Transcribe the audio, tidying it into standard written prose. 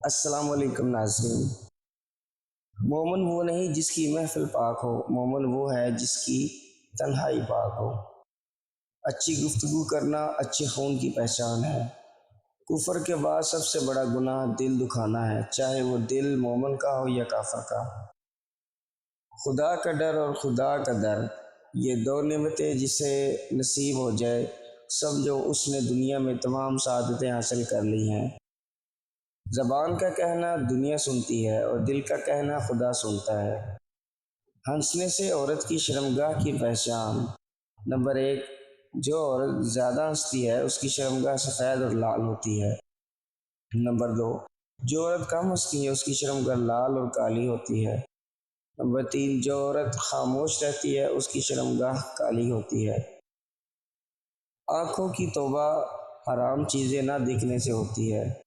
السلام علیکم ناظرین۔ مومن وہ نہیں جس کی محفل پاک ہو، مومن وہ ہے جس کی تنہائی پاک ہو۔ اچھی گفتگو کرنا اچھے خون کی پہچان ہے۔ کفر کے بعد سب سے بڑا گناہ دل دکھانا ہے، چاہے وہ دل مومن کا ہو یا کافر کا۔ خدا کا ڈر اور خدا کا در، یہ دو نعمتیں جسے نصیب ہو جائے، سمجھو اس نے دنیا میں تمام سعادتیں حاصل کر لی ہیں۔ زبان کا کہنا دنیا سنتی ہے اور دل کا کہنا خدا سنتا ہے۔ ہنسنے سے عورت کی شرمگاہ کی پہچان۔ نمبر 1، جو عورت زیادہ ہنستی ہے اس کی شرمگاہ سفید اور لال ہوتی ہے۔ نمبر 2، جو عورت کم ہنستی ہے اس کی شرمگاہ لال اور کالی ہوتی ہے۔ نمبر 3، جو عورت خاموش رہتی ہے اس کی شرمگاہ کالی ہوتی ہے۔ آنکھوں کی توبہ حرام چیزیں نہ دیکھنے سے ہوتی ہے۔